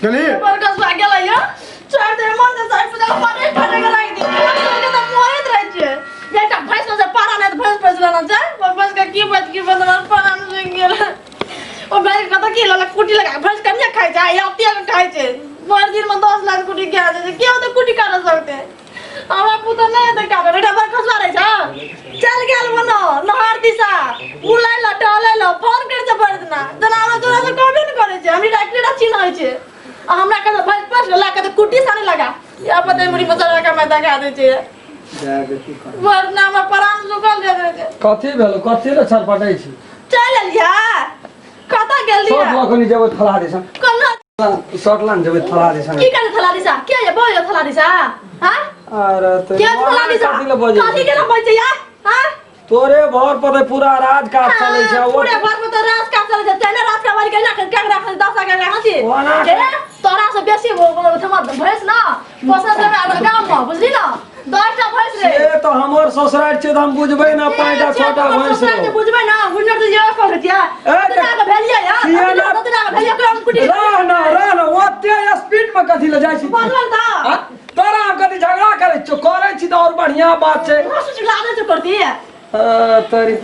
गली बरकस भाग गेलै या चार दिन मन से साइड पे पानी फटे के लागि दी के त मोहित रहै छै जेटा भैंस में से पारा नै त भैंस पसला न छै बस का की बात की बदला पारा न सुन गेल ओ भाई कत की लला कुटी लगा भैंस कन्या खाइ छै या तिया खाइ छै मोर दिन में 10 लाख कुटी के आ छै के त कुटी कर सकते हमरा पुत नै त का बेटा बरकस रहै छ चल गेल बनो नहर दिशा उलाई ल टले ल फोन कर से पड़त ना जना हमरा तोरा से कहबे न करे छै हमनी डाक्टर चिन्ह होइ छै हमरा के भैंस पस ला के कुटी साने लगा या पते मुड़ी मसाला का मैं दगा दे छै वरना में परान सुकल दे दे कथी भेलो कथी ले छरपटाई छी चल लिया कता गेल लिया सब लखनी जेबै थला दिसा कन्ना शॉर्टलाइन जेबै थला दिसा की करे थला दिशा के ये बोयो थला दिशा हां अरे तो के थला दिशा कथी ले बजे कथी के ना बजे या हां तोरे घर पर पूरा राज काज चलै छै पूरे घर में तो राज काज चलै छै तेने राज का वाली केना के राख 10 का हंसी के तोरा से बेसी थमा भैंस ना पोसा से गांव में बुझली ना 10टा भैंस रे ये तो हमर ससुराल छै त हम बुझबै ना 5टा 6टा भैंस रे बुझबै ना बुझना तो ये कर दिया तना का भेलिया यार तना का भेलिया काम कुटी रह ना ओते स्पीड में कथी ले जाइ छी बोलल था तोरा हम कथी झगड़ा करै छ करै छी त और बढ़िया बात छै सोच लादे छ करती है तरी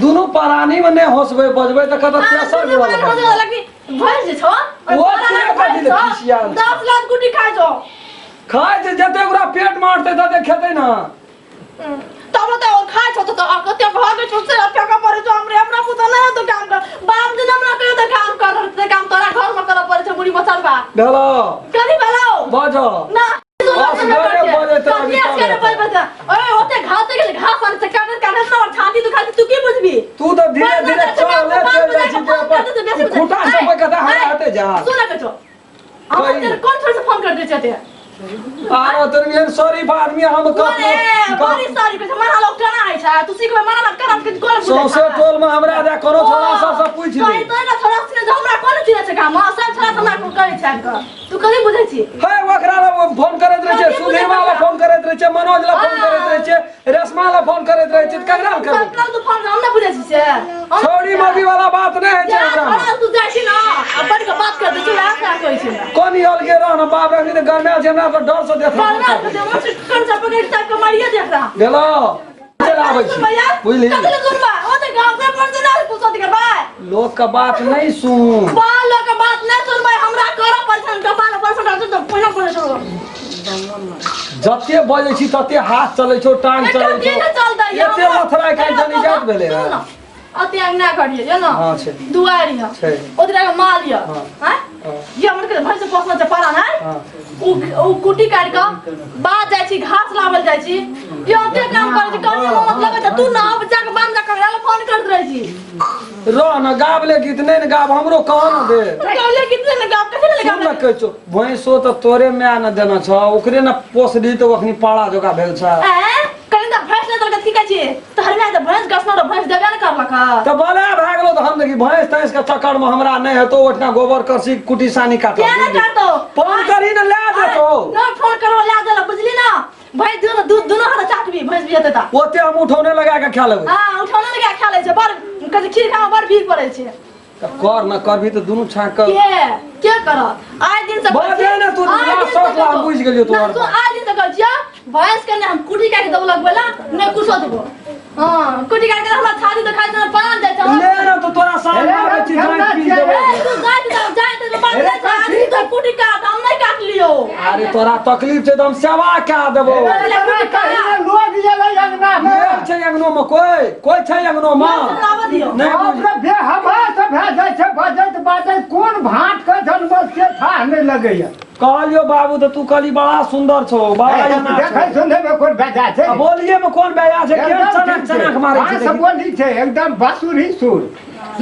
दोनों परानी में नहीं होसबे बजबे त कत तेसर जोड़ा लगी भैंस जे छ वो के कथी ले खिसिया 10 लाख कुटी खाइ छ खाय जे जते ओकरा पेट मारते तते खेतै ना तब त और खाइ छ त कते भागे छ से फेका परे छ हमरा पुत नै तो काम कर बाप दिन हमरा कहियो त काम कर त काम तोरा घर में कर परे छ मुड़ी बचल बा भेलो कनी भेलो बजो ना तू तो धीरे धीरे चल जाइ छी खूटा सब कथा हम आते जा सुन के छो हम तेरे कौन छोड़ से फोन कर दे चाहते आ तोर में सॉरी आदमी हम बड़ी सॉरी पे मना लोग जना है छा तू सीखबे मना ना कर के गोल सौसे टोल में हमरा दे कोनो छोरा सब पूछ ले तो ना छोरा से हमरा कोन चीज छै काम सब छोरा हमरा को करे छै तू कभी बुझै छी हे ओकरा फोन करैत रहे छै सुधीर वाला फोन करैत रहे छै मनोज ला फोन करैत रहे छै रेशमा ला फोन करैत रहे छै ककरा कर सब तू फोन हम ना बुझै छी से छोड़ी मोगी वाला बात नहीं है छै हमरा तू जाइ छी ना अपन के बात कर दे तू रात का कहै छै कोनी अलगे रह न बाप रखनी त गरमे छै हमरा तो डर से देखा कौन सा पकड़ तक के मारिए देख रहा गेलो चल आबै छी बुझली कतले सुनबा ओ त गांव के पर ना पूछो दिखे भाई लोग का बात नहीं सुन बा लोग का बात नहीं सुन भाई हमरा करो परसन का बाल परसन तो पहिला करे छोड़ो जते बजे छी तते हाथ चलै छौ टांग चलै छौ एते लथरा खाइ जनी जात भेले अति अंगना करिए je ना हां छै दुआरी है ओदरा के माल ये हैं ये हमर के भैंस पोसना छै पारा है उ कुटी काट के बात जाइ छी घास लावल जाइ छी ये ओते काम करे छी कौन मतलब है तू ना बच्चा के बांध के करे फोन करत रह छी रो न गाबले गीत नहीं न गाब हमरो कहां न दे गावले कितने न गाव कैसे लगा सुन न कहै छौ भैंसो त तोरे में न देना छ ओकरे न पोस दी त ओखनी पाड़ा जोका भेल छ कहीं त भैंस न तलक ठीक छै तोहर में त भैंस गसना र भैंस देबे न करलक त बोले भ गेलो त हम देखी भैंस तैस के चक्कर में हमरा नहीं हेतो ओतना गोबर करसी कुटी सानी काट क्या न काटो फोन करी न ले देतो न फोन करो ले दे बुझली ना भाई दूध दोनों हाथ चाटबी भैंस भी देता ओते हम उठौने लगा के खा लेबै हां उठौने लगा खा ले छै बड़ कथि खीर खा बड़ भीग पड़े छै त कर न करबी त दुनु छाक के करत आइ दिन से बजे न तू सब ला बुझ गेलियो तोर तू आइ दिन से कहै छिया भैंस के ने हम कुटी काट दबलक बेला नै कुछो देबो हां कुटी काट के हमरा छाती त खाइ त पान जाय छ ले न तो तोरा सामने आबै छी जाय पी देबो तू जाय त बात छाती त कुटी काट हम नै काट लियो अरे तोरा तकलीफ छै त हम सेवा का देबो लोग जेलै अंगना में छै अंगनो में कोई छै अंगनो में नहीं अपने भे हमरा से भेजै छै बजैत बाजैत कोन भाट के जन्म से था नहीं लगैया कहलियो बाबू तो तू कली बड़ा सुंदर छो बड़ा देखै सुनै में कोन बेजा छै बोलिए में कोन बेजा छै के चनक चनक मारै छै सब बोली छै एकदम बासुरी सुर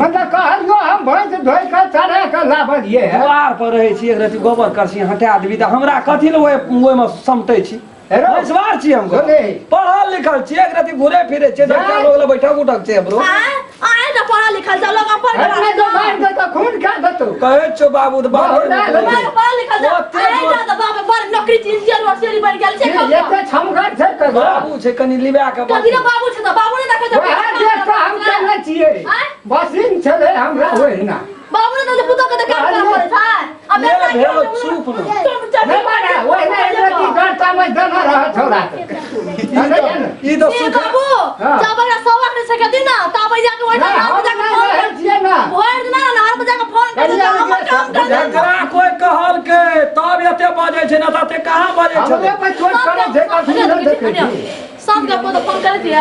मतलब कहलियो हम भैंस धोइ के चढ़ा के लाबलिए द्वार पर रहै छी एक रति गोबर करसी हटा देबी त हमरा कथि ल ओइ में समटै छी भैंसवार छी हम पढ़ल लिखल छी एक रति घुरे फिरे छै देखा लोग ल बैठक उठक छै ब्रो आइ बेटा पढ़ा लिखल जा लोग पढ़ अरे तो मार दे तो खून खा दे तू कहे छो बाबू तो बाबू मैं पढ़ा लिखल जा ए जा बाबा बड़ नौकरी इंजीनियर वर्षरी बन गेल छै ये तो छमगर छै कर बाबू छे कनी लिबा के कथि रे बाबू छै त बाबू ने देखे वो है देख तो हम चलना चाहिए बसिन चले हमरा होई ना बाबू ने तो पुतो के तो काम करना पड़े छै अब ये भेलो चुप न नहीं मारा वो है की करता मैं देना रहा छोड़ा ई तो सुख बाबू जब हमरा सवाल से के दिन ना तब जाके ओइ ना भोर ना नहर पे जाके फोन कर दे हम काम कर दे जकरा कोई कहल के तब एते बाजे छै ना तते कहां बाजे छै हमरे पे छोड़ करे जे कथि नहीं देखे सब के तो फोन कर दिया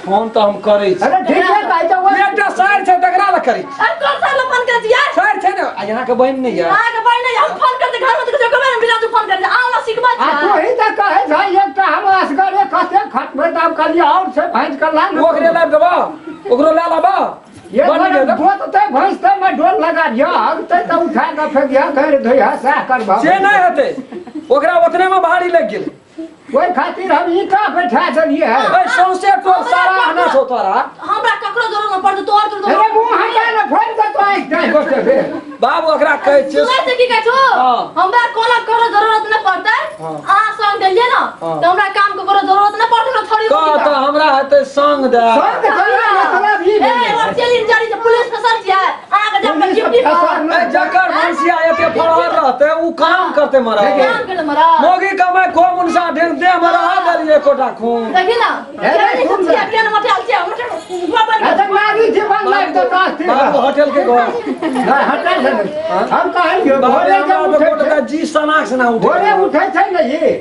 फोन तो हम करै छी अरे ठीक है भाई तो वो एकटा साइड छै तकरा ल करै छी अरे कौन सा फोन कर दिया साइड छै ना यहाँ के बहन नहीं है आ के भाई नहीं हम फोन कर दे घर में तो जो कबे बिना तू फोन कर दे आला सिखबा आ छै तू ही तो कहे भाई एक तो हम असगरे कते खटबे तब कलिया और से भैंस कर ला ओकरे लाइब देबा ओकरो ला लाबा ये बने बहुत तो भैंस तो मैं डोल लगा दिया अब तो उठा के फेंक दिया कर धोया सा कर बाबू से नहीं हेते ओकरा उतने में भारी लग गेल कोई खातिर हम ईटा बैठा देलिए है ए सौंसे तो सारा आना छौ तोरा हमरा ककरो जरूरत न पड़त तोर तो अरे मुंह हटा ना फोन कर तो एक टाइम गोटे बे बाबू ओकरा कहै छै सुनै से की कहै छो हमरा कोनो ककरो जरूरत न पड़तै आ संग देलिए ना तो हमरा काम के ककरो जरूरत न पड़तै थोड़ी का तो हमरा हेते संग दे संग देला मतलब ई ए और चलिन जारी से पुलिस के सर छियै आगे जब तक ड्यूटी ए जकर भैंसिया एते फरहर रहते उ काम करते मरा काम कर मरा मोगी कमाई खो मुनसा ढेर दे मरा दलिए कोटा खून देखि ना अरे सुन छियै केन मटाल छियै मोटर अच्छा मारी जीवन लाइफ तो कास्ती बाबू होटल के घर ना हटा दे हम कहेंगे बाबू भोरे हमरा जब तो उठे कोटा जी सनाक से ना उठे भोरे उठे छै न ये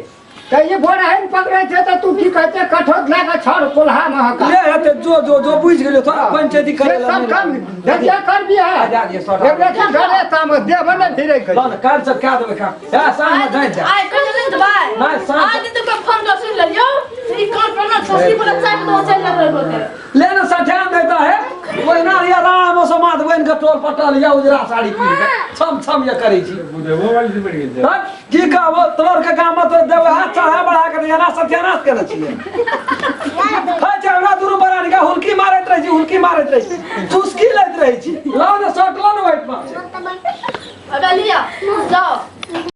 तो ये भोरे हम पकड़े छै तो तू की कहते कठोत लागा छड़ कोल्हा महका ले हेते जो बुझ गेलो थोड़ा पंचायती करे सब काम देखिए कर भी है आ जा दिए सर एक बेटी घरे काम दे बने फिरे कर बन काल से क्या देबे का या साम में जाई जा आइ कने नहीं दबाई नहीं, साथ- आज तो का फोन कर सुन लियो ई कौन करना छोटी बोला चाय तो चल लग रहे होते लेना सठियान देता है वो ना या राम समाज बन के टोल पटल या उजरा साड़ी पीन के छम छम ये करै छी तब की कहबो तोर के गाम में तो देबे हाथ चाहे बढ़ा के या ना सत्यानाश करे छिए हाय हमरा दूर बरानी का हुलकी मारत रही छी चुस्की लैत रही छी लाओ ना शर्ट लो ना वाइट में अबे लिया जाओ